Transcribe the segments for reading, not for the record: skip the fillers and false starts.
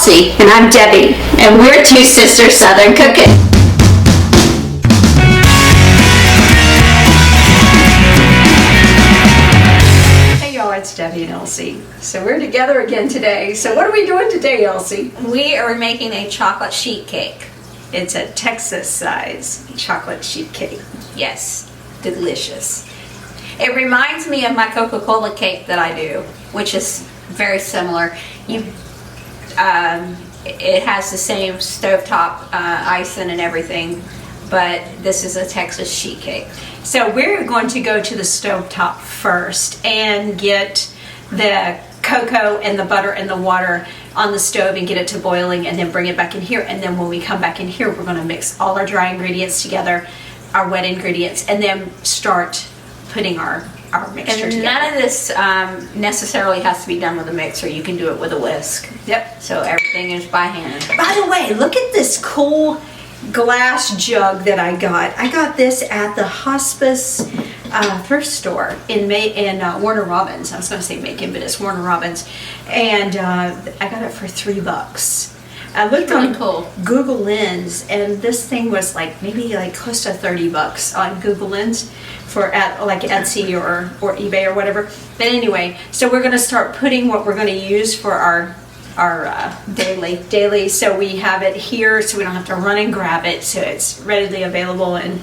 Elsie. And I'm Debbie. And we're two sisters Southern cooking. Hey y'all, it's Debbie and Elsie. So we're together again today. So what are we doing today, Elsie? We are making a chocolate sheet cake. It's a Texas size chocolate sheet cake. Yes, delicious. It reminds me of my Coca-Cola cake that I do, which is very similar. It has the same stovetop icing and everything, but this is a Texas sheet cake. So we're going to go to the stovetop first and get the cocoa and the butter and the water on the stove and get it to boiling, and then bring it back in here. And then when we come back in here, we're going to mix all our dry ingredients together, our wet ingredients, and then start putting our mixture And together. none of this necessarily has to be done with a mixer. You can do it with a whisk. Yep. So everything is by hand. By the way, look at this cool glass jug that I got. I got this at the Hospice thrift store in Warner Robins. I was going to say Macon, but it's Warner Robins. And I got it for $3. I looked Really on cool. Google Lens, and this thing was maybe close to $30 on Google Lens for at Etsy or eBay or whatever. But anyway, so we're going to start putting what we're going to use for our daily. So we have it here, so we don't have to run and grab it. So it's readily available, and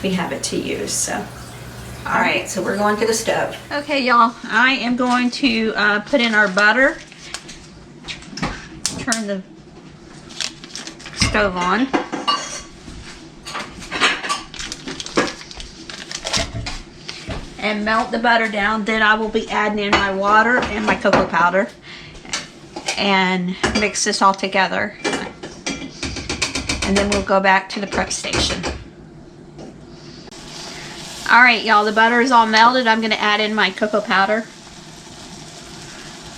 we have it to use. So. All right, so we're going to the stove. Okay, y'all, I am going to put in our butter. Turn the stove on. And melt the butter down. Then I will be adding in my water and my cocoa powder and mix this all together. And then we'll go back to the prep station. All right, y'all, the butter is all melted. I'm going to add in my cocoa powder.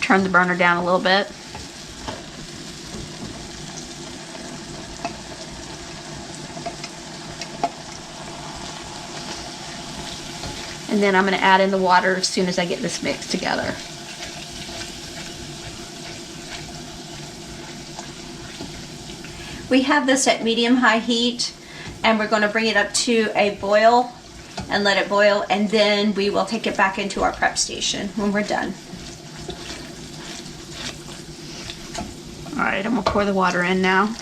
Turn the burner down a little bit. And then I'm going to add in the water as soon as I get this mixed together. We have this at medium-high heat, and we're going to bring it up to a boil and let it boil, and then we will take it back into our prep station when we're done. All right, I'm going to pour the water in now.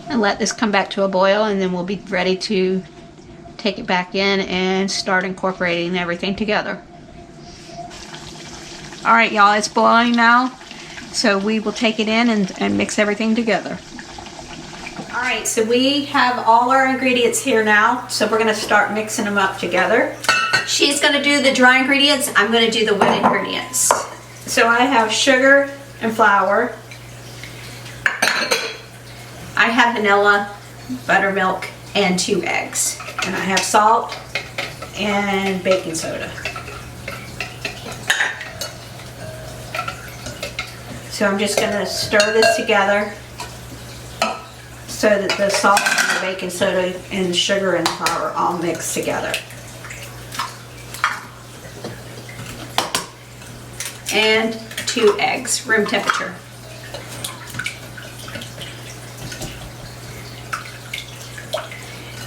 And let this come back to a boil, and then we'll be ready to take it back in and start incorporating everything together. All right, y'all, it's boiling now, so we will take it in and mix everything together. All right, so we have all our ingredients here now, so we're gonna start mixing them up together. She's gonna do the dry ingredients, I'm gonna do the wet ingredients. So I have sugar and flour. I have vanilla, buttermilk, and 2 eggs. And I have salt and baking soda. So I'm just gonna stir this together so that the salt and the baking soda and the sugar and the flour all mix together. And 2 eggs, room temperature.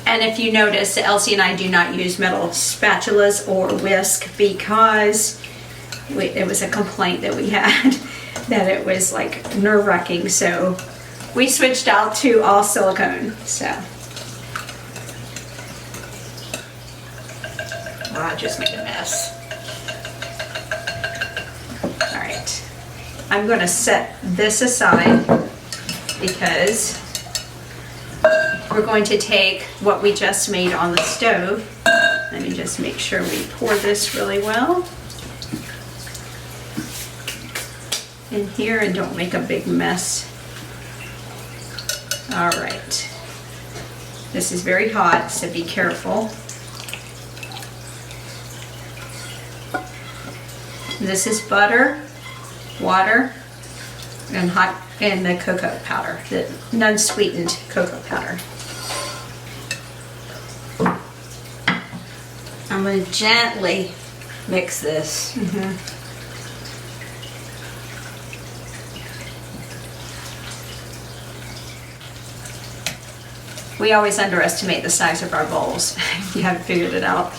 And if you notice, Elsie and I do not use metal spatulas or whisk because it was a complaint that we had that it was nerve-wracking. So we switched out to all silicone. So I just made a mess. All right, I'm going to set this aside because we're going to take what we just made on the stove. Let me just make sure we pour this really well in here and don't make a big mess. All right. This is very hot, so be careful. This is butter, water, and the cocoa powder, the non-sweetened cocoa powder. I'm going to gently mix this. We always underestimate the size of our bowls, if you haven't figured it out.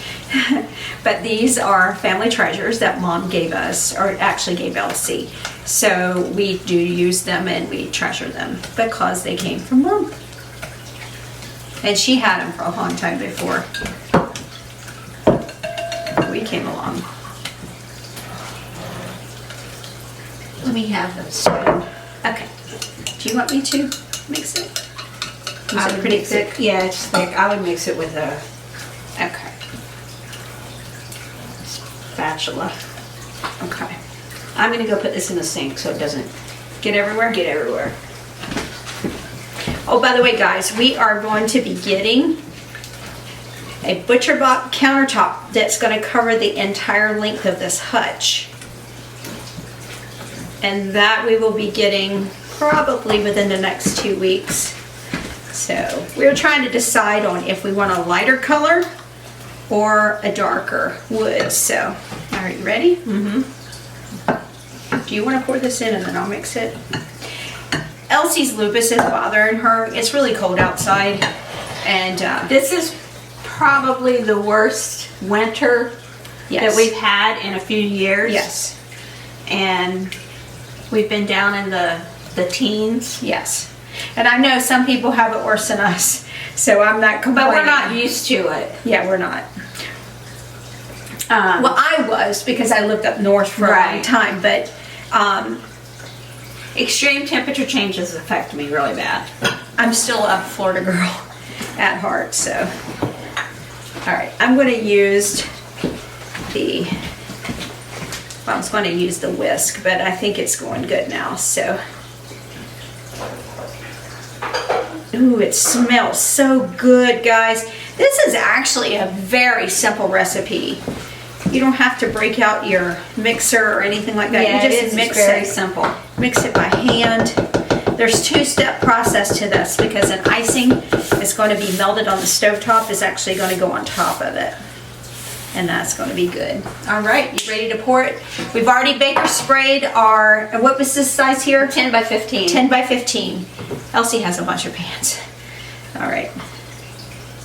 But these are family treasures that Mom gave us, or actually gave Elsie. So we do use them and we treasure them because they came from Mom. And she had them for a long time before we came along. Let me have the spoon. Okay. Do you want me to mix it? Is I it would pretty mix thick? it. Yeah, it's thick. I would mix it with a Okay. spatula. Okay. I'm gonna go put this in the sink so it doesn't Get everywhere? get everywhere. Oh, by the way, guys, we are going to be getting a ButcherBox countertop that's going to cover the entire length of this hutch. And that we will be getting probably within the next 2 weeks. So we're trying to decide on if we want a lighter color or a darker wood. So, are you ready? Do you want to pour this in and then I'll mix it? Elsie's lupus is bothering her. It's really cold outside. And This is probably the worst winter yes. that we've had in a few years. Yes. And we've been down in the teens. Yes. And I know some people have it worse than us. So I'm not complaining. But we're not used to it. Yeah, we're not. Well, I was because I lived up north for a long Right. time. But Extreme temperature changes affect me really bad. I'm still a Florida girl at heart. So, all right. I'm going to use I was going to use the whisk, but I think it's going good now. So, ooh, it smells so good, guys. This is actually a very simple recipe. You don't have to break out your mixer or anything like that. Yeah, You just it is mix very it. simple. Mix it by hand. There's two-step process to this because an icing is going to be melted on the stovetop is actually going to go on top of it. And that's going to be good. All right, you ready to pour it? We've already baker sprayed our, what was this size here? 10 by 15. 10 by 15. Elsie has a bunch of pans. All right.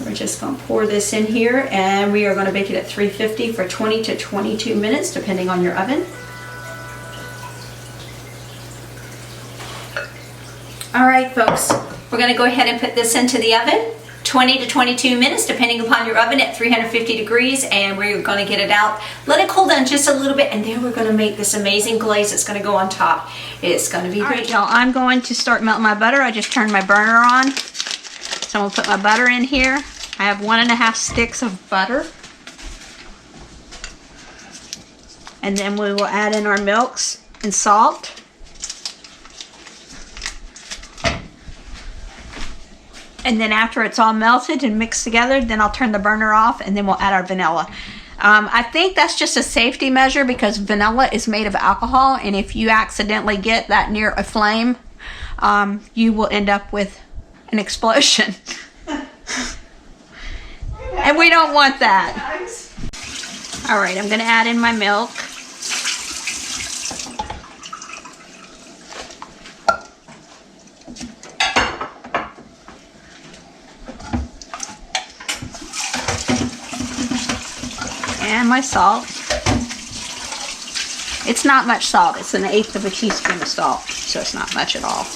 We're just going to pour this in here and we are going to bake it at 350 for 20 to 22 minutes depending on your oven. All right, folks, we're going to go ahead and put this into the oven. 20 to 22 minutes depending upon your oven at 350 degrees, and we're going to get it out. Let it cool down just a little bit, and then we're going to make this amazing glaze that's going to go on top. It's going to be great. Alright, y'all, I'm going to start melting my butter. I just turned my burner on. So I'm going to put my butter in here. I have 1.5 sticks of butter. And then we will add in our milks and salt. And then after it's all melted and mixed together, then I'll turn the burner off and then we'll add our vanilla. I think that's just a safety measure because vanilla is made of alcohol, and if you accidentally get that near a flame, you will end up with an explosion. And we don't want that. All right, I'm gonna add in my milk. And my salt. It's not much salt. It's 1/8 of a teaspoon of salt, so it's not much at all.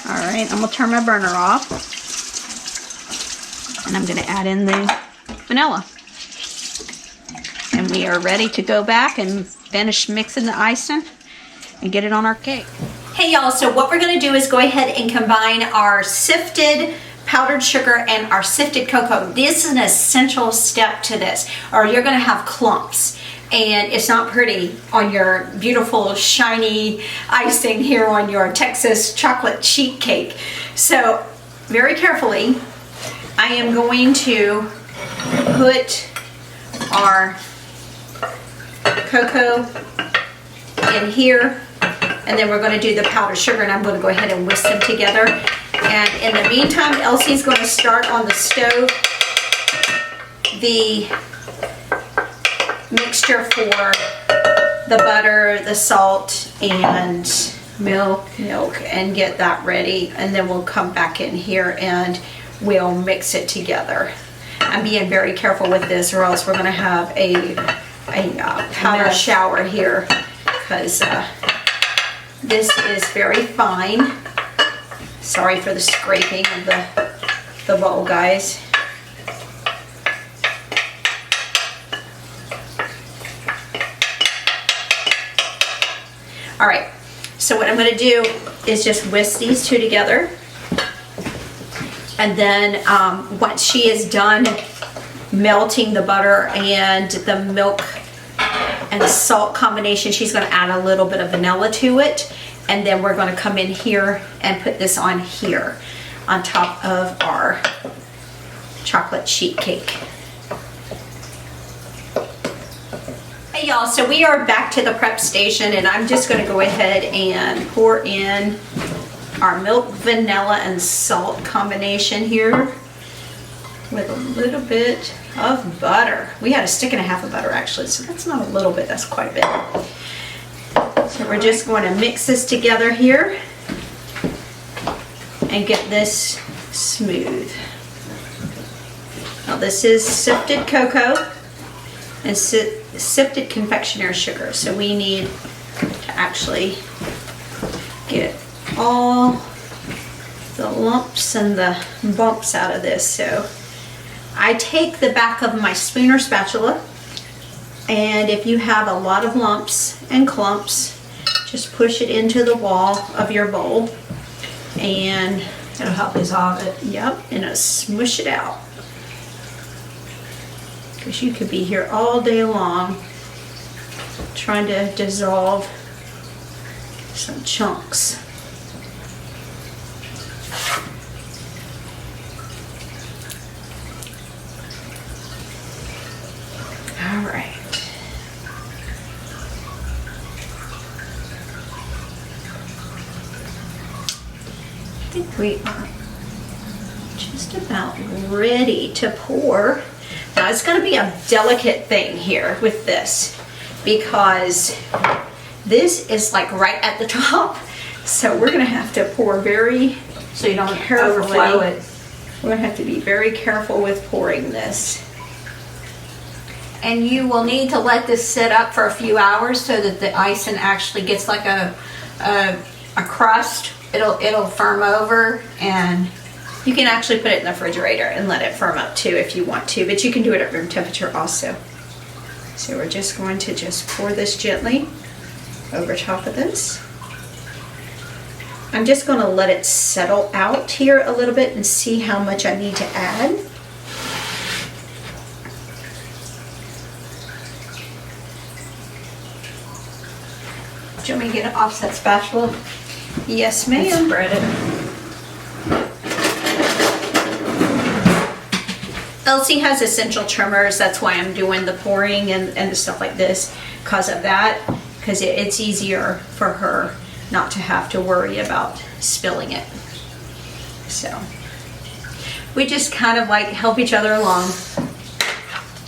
All right, I'm gonna turn my burner off, and I'm gonna add in the vanilla. And we are ready to go back and finish mixing the icing and get it on our cake. Hey y'all, so what we're going to do is go ahead and combine our sifted powdered sugar and our sifted cocoa. This is an essential step to this, or you're going to have clumps and it's not pretty on your beautiful shiny icing here on your Texas chocolate sheet cake. So very carefully I am going to put our cocoa in here, and then we're going to do the powdered sugar, and I'm going to go ahead and whisk them together. And in the meantime, Elsie's going to start on the stove the mixture for the butter, the salt, and milk, and get that ready, and then we'll come back in here and we'll mix it together. I'm being very careful with this, or else we're going to have a powder shower here, because this is very fine. Sorry for the scraping of the bowl, guys. All right, so what I'm going to do is just whisk these two together, and then once she is done melting the butter and the milk and the salt combination, she's going to add a little bit of vanilla to it, and then we're going to come in here and put this on here on top of our chocolate sheet cake. Hey y'all, so we are back to the prep station, and I'm just going to go ahead and pour in our milk, vanilla, and salt combination here with a little bit of butter. We had a stick and a half of butter actually, so that's not a little bit, that's quite a bit. So we're just going to mix this together here and get this smooth. Now this is sifted cocoa and sifted confectioner's sugar, so we need to actually get all the lumps and the bumps out of this. So I take the back of my spoon or spatula, and if you have a lot of lumps and clumps, just push it into the wall of your bowl, and it'll help dissolve it. Yep, and it'll smush it out. Because you could be here all day long trying to dissolve some chunks. All right. I think we are just about ready to pour. Now it's going to be a delicate thing here with this, because this is like right at the top, so we're going to have to pour very, so you don't carefully. overflow it. We're going to have to be very careful with pouring this. And you will need to let this sit up for a few hours so that the icing actually gets like a crust. It'll firm over, and you can actually put it in the refrigerator and let it firm up too if you want to, but you can do it at room temperature also. So we're just going to just pour this gently over top of this. I'm just going to let it settle out here a little bit and see how much I need to add. do you want me to get an offset spatula? Yes, ma'am. Spread it. Elsie has essential trimmers. That's why I'm doing the pouring and the stuff like this, because of that, because it's easier for her not to have to worry about spilling it. So we just kind of like help each other along.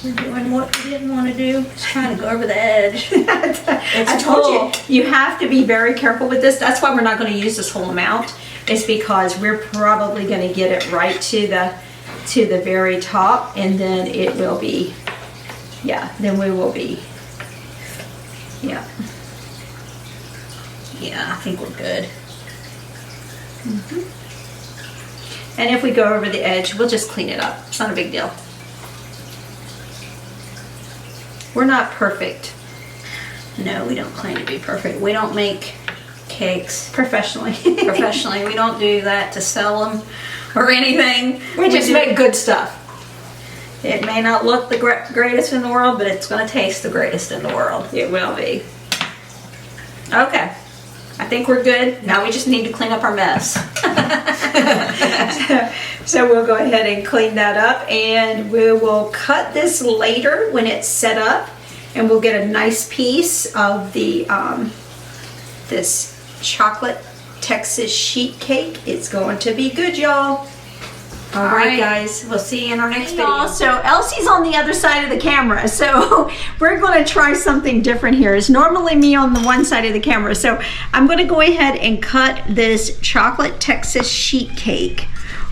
We're doing what we didn't want to do, just trying to go over the edge. I told you have to be very careful with this. That's why we're not going to use this whole amount. It's because we're probably going to get it right to the very top, and then it will be, yeah, then we will be, yeah. Yeah, I think we're good. And if we go over the edge, we'll just clean it up. It's not a big deal. We're not perfect. No, we don't claim to be perfect. We don't make cakes professionally. Professionally, we don't do that to sell them or anything. We just make good stuff. It may not look the greatest in the world, but it's going to taste the greatest in the world. It will be. Okay, I think we're good. Now we just need to clean up our mess. So we'll go ahead and clean that up, and we will cut this later when it's set up, and we'll get a nice piece of the this chocolate Texas sheet cake. It's going to be good, y'all. All right, guys. We'll see you in our next video. So Elsie's on the other side of the camera, so we're going to try something different here. It's normally me on the one side of the camera, so I'm going to go ahead and cut this chocolate Texas sheet cake.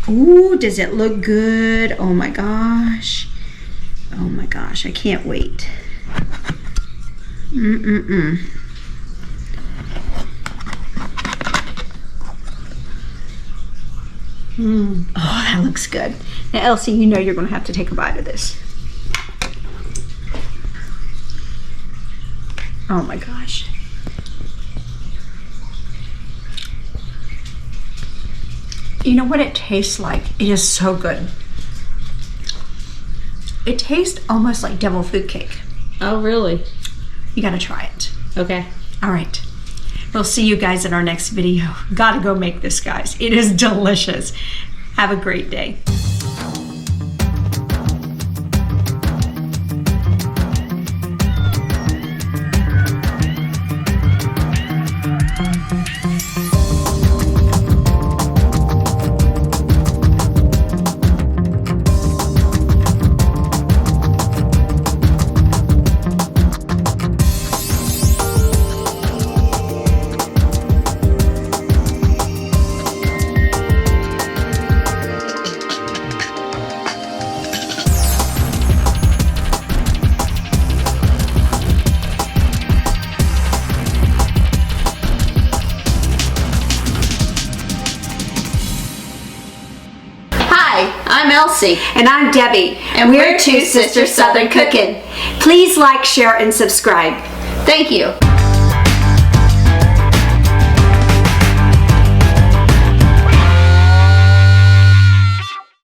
Ooh, does it look good? Oh my gosh. Oh my gosh, I can't wait. Oh, that looks good. Now, Elsie, you know you're going to have to take a bite of this. Oh my gosh. You know what it tastes like? It is so good. It tastes almost like devil food cake. Oh, really? You got to try it. Okay. All right. We'll see you guys in our next video. Gotta go make this, guys. It is delicious. Have a great day. I'm Elsie. And I'm Debbie. And we're Two Sisters Southern Cooking. Please like, share, and subscribe. Thank you.